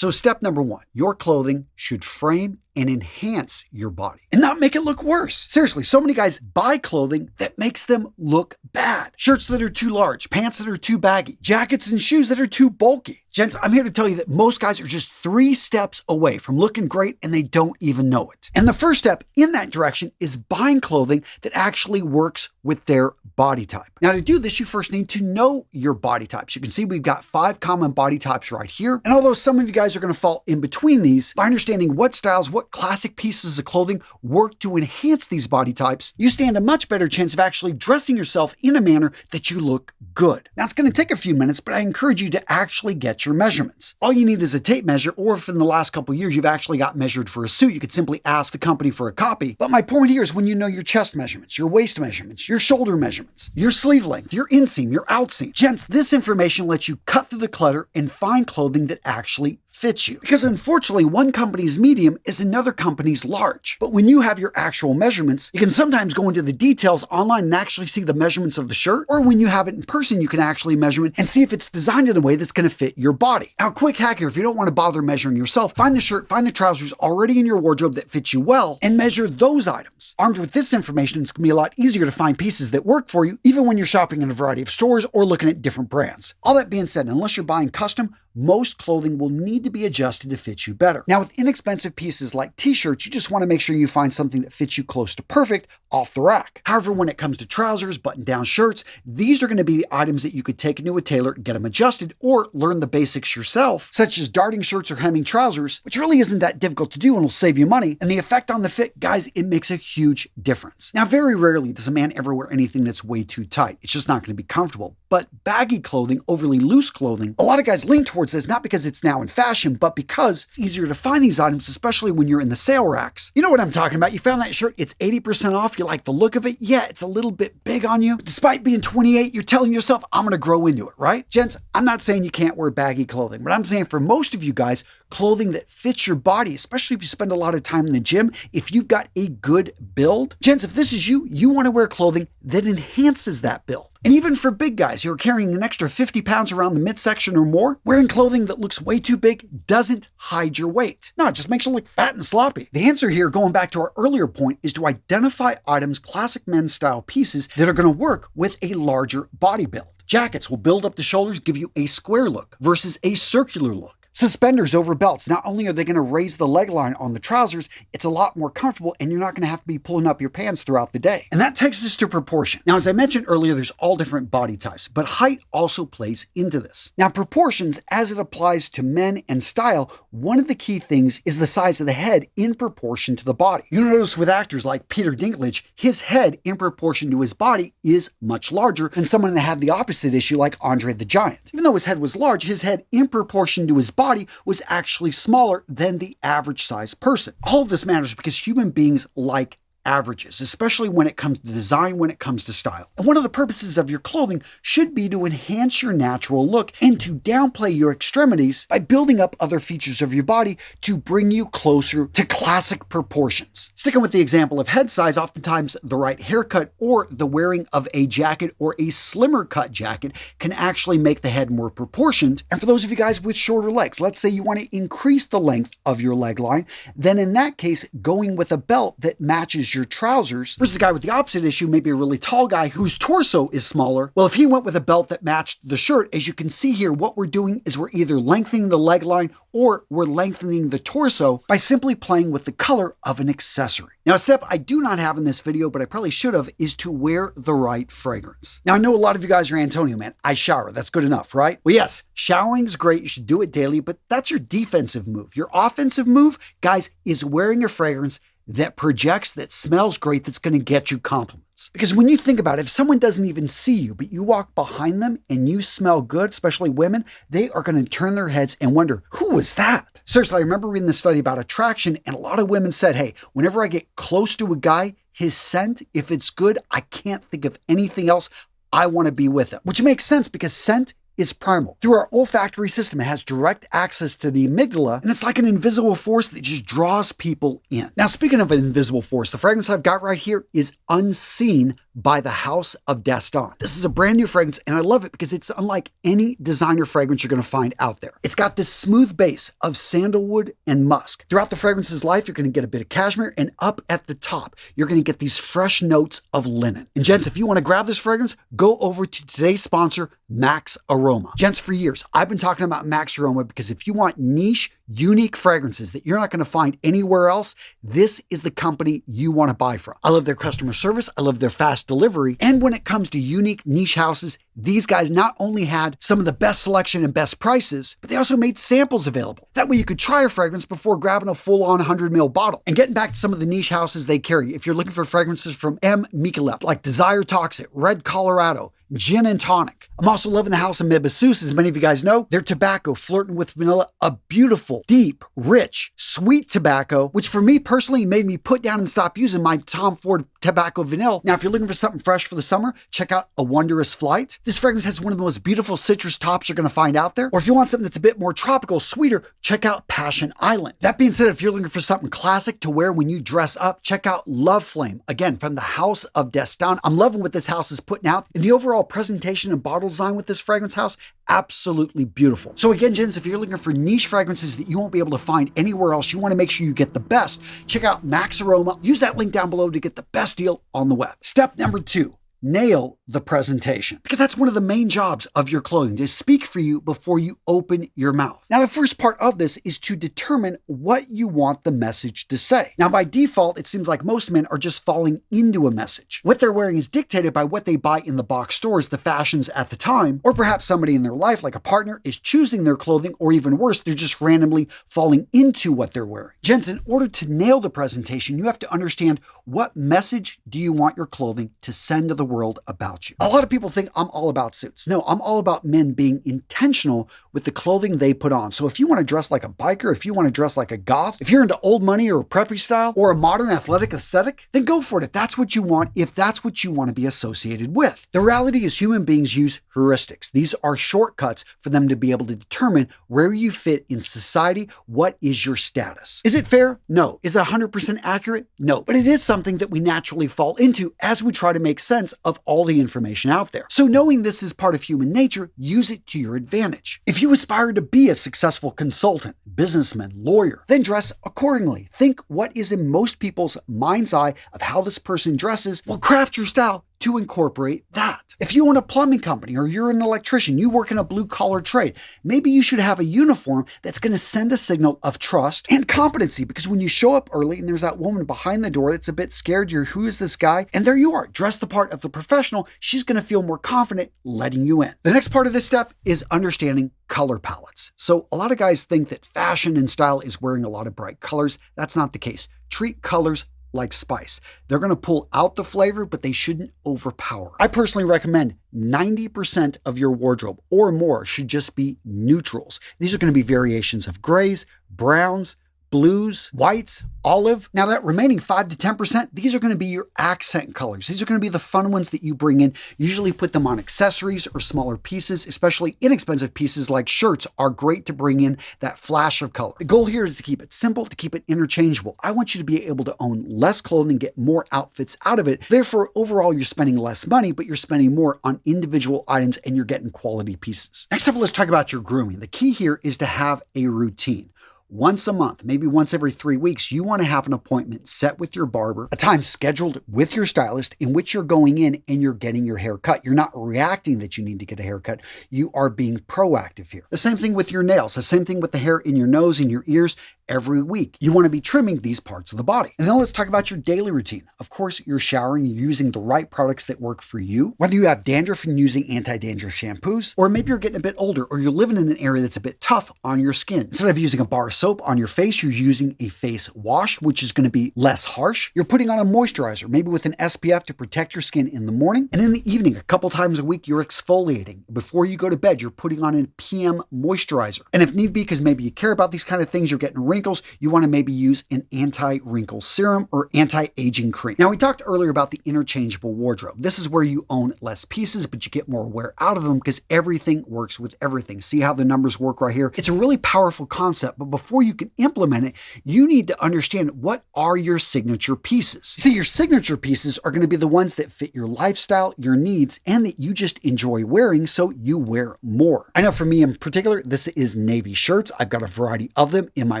So step number 1, your clothing should frame and enhance your body and not make it look worse. Seriously, so many guys buy clothing that makes them look bad. Shirts that are too large, pants that are too baggy, jackets and shoes that are too bulky. Gents, I'm here to tell you that most guys are just 3 steps away from looking great and they don't even know it. And the first step in that direction is buying clothing that actually works with their body type. Now to do this, you first need to know your body types. You can see we've got 5 common body types right here. And although some of you guys are going to fall in between these, by understanding what styles, what classic pieces of clothing work to enhance these body types, you stand a much better chance of actually dressing yourself in a manner that you look good. Now it's going to take a few minutes, but I encourage you to actually get your measurements. All you need is a tape measure, or if in the last couple of years you've actually got measured for a suit, you could simply ask the company for a copy. But my point here is when you know your chest measurements, your waist measurements, your shoulder measurements, your sleeve length, your inseam, your outseam. Gents, this information lets you cut through the clutter and find clothing that actually fits you. Because unfortunately, one company's medium is another company's large. But when you have your actual measurements, you can sometimes go into the details online and actually see the measurements of the shirt, or when you have it in person, you can actually measure it and see if it's designed in a way that's going to fit your body. Now, quick hack here, if you don't want to bother measuring yourself, find the shirt, find the trousers already in your wardrobe that fit you well, and measure those items. Armed with this information, it's going to be a lot easier to find pieces that work for you, even when you're shopping in a variety of stores or looking at different brands. All that being said, unless you're buying custom, most clothing will need to be adjusted to fit you better. Now, with inexpensive pieces like t-shirts, you just want to make sure you find something that fits you close to perfect off the rack. However, when it comes to trousers, button-down shirts, these are going to be the items that you could take into a tailor, get them adjusted, or learn the basics yourself, such as darting shirts or hemming trousers, which really isn't that difficult to do and will save you money. And the effect on the fit, guys, it makes a huge difference. Now, very rarely does a man ever wear anything that's way too tight. It's just not going to be comfortable. But baggy clothing, overly loose clothing, a lot of guys lean towards this, not because it's now in fashion, but because it's easier to find these items, especially when you're in the sale racks. You know what I'm talking about. You found that shirt, it's 80% off, you like the look of it. Yeah, it's a little bit big on you. But despite being 28, you're telling yourself, I'm going to grow into it, right? Gents, I'm not saying you can't wear baggy clothing, but I'm saying for most of you guys, clothing that fits your body, especially if you spend a lot of time in the gym, if you've got a good build. Gents, if this is you, you want to wear clothing that enhances that build. And even for big guys who are carrying an extra 50 pounds around the midsection or more, wearing clothing that looks way too big doesn't hide your weight. No, it just makes you look fat and sloppy. The answer here, going back to our earlier point, is to identify items, classic men's style pieces, that are going to work with a larger body build. Jackets will build up the shoulders, give you a square look versus a circular look. Suspenders over belts. Not only are they going to raise the leg line on the trousers, it's a lot more comfortable and you're not going to have to be pulling up your pants throughout the day. And that takes us to proportion. Now, as I mentioned earlier, there's all different body types, but height also plays into this. Now, proportions, as it applies to men and style, one of the key things is the size of the head in proportion to the body. You notice with actors like Peter Dinklage, his head in proportion to his body is much larger than someone that had the opposite issue like Andre the Giant. Even though his head was large, his head in proportion to his body was actually smaller than the average size person. All of this matters because human beings like averages, especially when it comes to design, when it comes to style. And one of the purposes of your clothing should be to enhance your natural look and to downplay your extremities by building up other features of your body to bring you closer to classic proportions. Sticking with the example of head size, oftentimes the right haircut or the wearing of a jacket or a slimmer cut jacket can actually make the head more proportioned. And for those of you guys with shorter legs, let's say you want to increase the length of your leg line, then in that case, going with a belt that matches your trousers versus a guy with the opposite issue, maybe a really tall guy whose torso is smaller. Well, if he went with a belt that matched the shirt, as you can see here, what we're doing is we're either lengthening the leg line or we're lengthening the torso by simply playing with the color of an accessory. Now, a step I do not have in this video, but I probably should have, is to wear the right fragrance. Now, I know a lot of you guys are Antonio, man. I shower. That's good enough, right? Well, yes, showering is great. You should do it daily, but that's your defensive move. Your offensive move, guys, is wearing a fragrance that projects, that smells great, that's going to get you compliments. Because when you think about it, if someone doesn't even see you, but you walk behind them and you smell good, especially women, they are going to turn their heads and wonder, who was that? Seriously, I remember reading this study about attraction, and a lot of women said, hey, whenever I get close to a guy, his scent, if it's good, I can't think of anything else. I want to be with him. Which makes sense because scent is primal. Through our olfactory system, it has direct access to the amygdala, and it's like an invisible force that just draws people in. Now, speaking of an invisible force, the fragrance I've got right here is Unseen by the House of Dastan. This is a brand new fragrance, and I love it because it's unlike any designer fragrance you're going to find out there. It's got this smooth base of sandalwood and musk. Throughout the fragrance's life, you're going to get a bit of cashmere, and up at the top, you're going to get these fresh notes of linen. And gents, if you want to grab this fragrance, go over to today's sponsor, Max Aroma. Gents, for years, I've been talking about Max Aroma because if you want niche, unique fragrances that you're not going to find anywhere else, this is the company you want to buy from. I love their customer service. I love their fast delivery. And when it comes to unique niche houses, these guys not only had some of the best selection and best prices, but they also made samples available. That way you could try a fragrance before grabbing a full-on 100 ml bottle. And getting back to some of the niche houses they carry, if you're looking for fragrances from M. Michelab, like Desire Toxic, Red Colorado, Gin and Tonic. I'm also loving the House of Mebussus. As many of you guys know, their tobacco flirting with vanilla, a beautiful, deep, rich, sweet tobacco, which for me personally made me put down and stop using my Tom Ford tobacco vanilla. Now, if you're looking for something fresh for the summer, check out A Wondrous Flight. This fragrance has one of the most beautiful citrus tops you're going to find out there. Or if you want something that's a bit more tropical, sweeter, check out Passion Island. That being said, if you're looking for something classic to wear when you dress up, check out Love Flame. Again, from the House of Dastan. I'm loving what this house is putting out. And the overall presentation and bottle design with this fragrance house, absolutely beautiful. So again, gents, if you're looking for niche fragrances that you won't be able to find anywhere else, you want to make sure you get the best, check out Max Aroma. Use that link down below to get the best deal on the web. Step number 2. Nail the presentation, because that's one of the main jobs of your clothing, to speak for you before you open your mouth. Now, the first part of this is to determine what you want the message to say. Now, by default, it seems like most men are just falling into a message. What they're wearing is dictated by what they buy in the box stores, the fashions at the time, or perhaps somebody in their life, like a partner, is choosing their clothing, or even worse, they're just randomly falling into what they're wearing. Gents, in order to nail the presentation, you have to understand what message do you want your clothing to send to the world about you. A lot of people think I'm all about suits. No, I'm all about men being intentional with the clothing they put on. So if you want to dress like a biker, if you want to dress like a goth, if you're into old money or a preppy style or a modern athletic aesthetic, then go for it. If that's what you want, if that's what you want to be associated with. The reality is human beings use heuristics. These are shortcuts for them to be able to determine where you fit in society. What is your status? Is it fair? No. Is it 100% accurate? No. But it is something that we naturally fall into as we try to make sense of all the information out there. So knowing this is part of human nature, use it to your advantage. If you aspire to be a successful consultant, businessman, lawyer, then dress accordingly. Think what is in most people's mind's eye of how this person dresses. Well, craft your style to incorporate that. If you own a plumbing company or you're an electrician, you work in a blue-collar trade, maybe you should have a uniform that's going to send a signal of trust and competency, because when you show up early and there's that woman behind the door that's a bit scared, you're, who is this guy? And there you are, dressed the part of the professional, she's going to feel more confident letting you in. The next part of this step is understanding color palettes. So a lot of guys think that fashion and style is wearing a lot of bright colors. That's not the case. Treat colors like spice. They're going to pull out the flavor, but they shouldn't overpower. I personally recommend 90% of your wardrobe or more should just be neutrals. These are going to be variations of grays, browns, blues, whites, olive. Now that remaining 5 to 10%, these are going to be your accent colors. These are going to be the fun ones that you bring in. Usually put them on accessories or smaller pieces, especially inexpensive pieces like shirts are great to bring in that flash of color. The goal here is to keep it simple, to keep it interchangeable. I want you to be able to own less clothing, get more outfits out of it. Therefore, overall, you're spending less money, but you're spending more on individual items and you're getting quality pieces. Next up, let's talk about your grooming. The key here is to have a routine. Once a month, maybe once every 3 weeks, you want to have an appointment set with your barber, a time scheduled with your stylist in which you're going in and you're getting your hair cut. You're not reacting that you need to get a haircut. You are being proactive here. The same thing with your nails, the same thing with the hair in your nose and your ears. Every week, you want to be trimming these parts of the body. And then let's talk about your daily routine. Of course, you're showering, you're using the right products that work for you. Whether you have dandruff and using anti-dandruff shampoos, or maybe you're getting a bit older, or you're living in an area that's a bit tough on your skin. Instead of using a bar of soap on your face, you're using a face wash, which is going to be less harsh. You're putting on a moisturizer, maybe with an SPF to protect your skin in the morning. And in the evening, a couple times a week, you're exfoliating. Before you go to bed, you're putting on a PM moisturizer. And if need be, because maybe you care about these kind of things, you're getting wrinkles wrinkles, you want to maybe use an anti-wrinkle serum or anti-aging cream. Now, we talked earlier about the interchangeable wardrobe. This is where you own less pieces, but you get more wear out of them because everything works with everything. See how the numbers work right here? It's a really powerful concept, but before you can implement it, you need to understand what are your signature pieces. See, your signature pieces are going to be the ones that fit your lifestyle, your needs, and that you just enjoy wearing, so you wear more. I know for me in particular, this is navy shirts. I've got a variety of them in my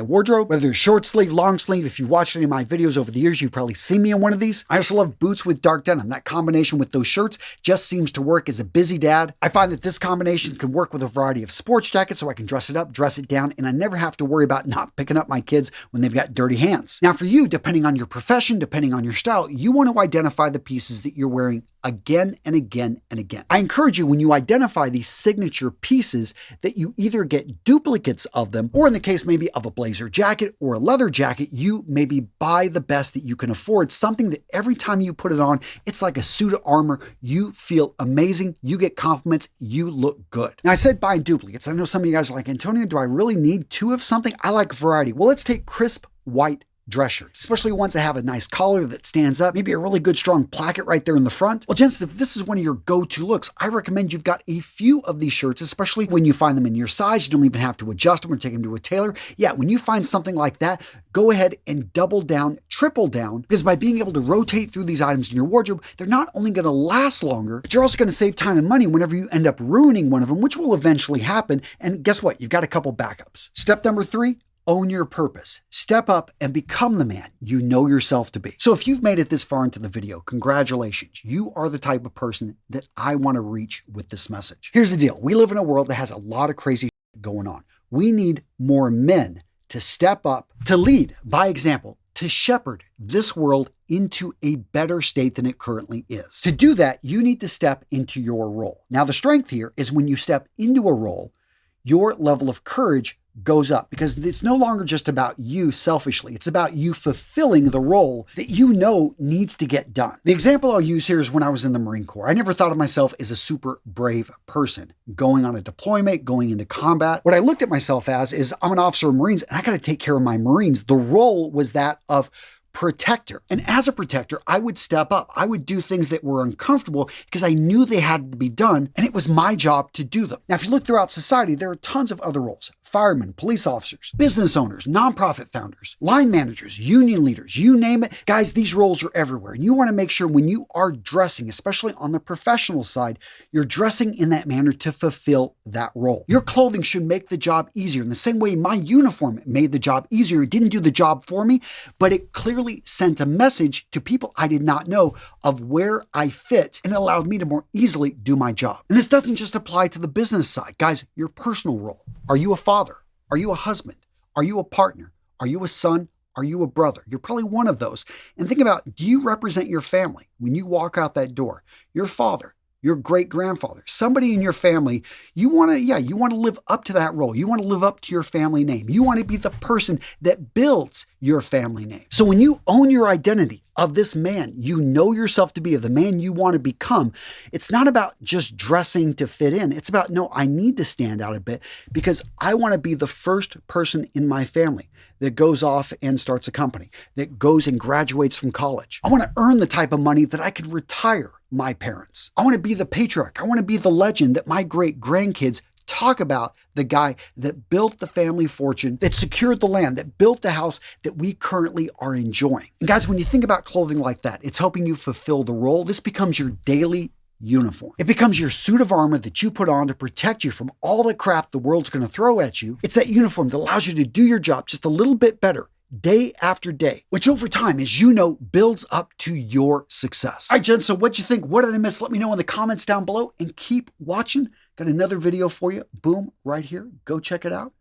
wardrobe, whether it's short sleeve, long sleeve. If you've watched any of my videos over the years, you've probably seen me in one of these. I also love boots with dark denim. That combination with those shirts just seems to work as a busy dad. I find that this combination can work with a variety of sports jackets, so I can dress it up, dress it down, and I never have to worry about not picking up my kids when they've got dirty hands. Now for you, depending on your profession, depending on your style, you want to identify the pieces that you're wearing again and again and again. I encourage you, when you identify these signature pieces, that you either get duplicates of them, or in the case maybe of a blazer jacket or a leather jacket, you maybe buy the best that you can afford, something that every time you put it on, it's like a suit of armor. You feel amazing, you get compliments, you look good. Now I said buying duplicates. I know some of you guys are like, Antonio, do I really need two of something? I like variety. Well, let's take crisp white dress shirts, especially ones that have a nice collar that stands up, maybe a really good strong placket right there in the front. Well, gents, if this is one of your go-to looks, I recommend you've got a few of these shirts, especially when you find them in your size. You don't even have to adjust them or take them to a tailor. Yeah, when you find something like that, go ahead and double down, triple down, because by being able to rotate through these items in your wardrobe, they're not only going to last longer, but you're also going to save time and money whenever you end up ruining one of them, which will eventually happen. And guess what? You've got a couple backups. Step number 3, own your purpose. Step up and become the man you know yourself to be. So if you've made it this far into the video, congratulations. You are the type of person that I want to reach with this message. Here's the deal. We live in a world that has a lot of crazy shit going on. We need more men to step up, to lead by example, to shepherd this world into a better state than it currently is. To do that, you need to step into your role. Now, the strength here is when you step into a role, your level of courage goes up, because it's no longer just about you selfishly. It's about you fulfilling the role that you know needs to get done. The example I'll use here is when I was in the Marine Corps. I never thought of myself as a super brave person going on a deployment, going into combat. What I looked at myself as is I'm an officer of Marines and I got to take care of my Marines. The role was that of protector. And as a protector, I would step up. I would do things that were uncomfortable because I knew they had to be done, and it was my job to do them. Now, if you look throughout society, there are tons of other roles. Firemen, police officers, business owners, nonprofit founders, line managers, union leaders, you name it. Guys, these roles are everywhere. And you want to make sure when you are dressing, especially on the professional side, you're dressing in that manner to fulfill that role. Your clothing should make the job easier. In the same way my uniform made the job easier. It didn't do the job for me, but it clearly sent a message to people I did not know of where I fit, and it allowed me to more easily do my job. And this doesn't just apply to the business side. Guys, your personal role. Are you a father? Are you a husband? Are you a partner? Are you a son? Are you a brother? You're probably one of those. And think about, do you represent your family when you walk out that door? Your father, your great-grandfather, somebody in your family, you want to live up to that role. You want to live up to your family name. You want to be the person that builds your family name. So when you own your identity of this man you know yourself to be, of the man you want to become, it's not about just dressing to fit in. It's about, no, I need to stand out a bit because I want to be the first person in my family that goes off and starts a company, that goes and graduates from college. I want to earn the type of money that I could retire my parents. I want to be the patriarch. I want to be the legend that my great grandkids talk about, the guy that built the family fortune, that secured the land, that built the house that we currently are enjoying. And guys, when you think about clothing like that, it's helping you fulfill the role. This becomes your daily uniform. It becomes your suit of armor that you put on to protect you from all the crap the world's going to throw at you. It's that uniform that allows you to do your job just a little bit better day after day, which over time, as you know, builds up to your success. All right, Jen, so what'd you think? What did I miss? Let me know in the comments down below and keep watching. Got another video for you. Boom, right here. Go check it out.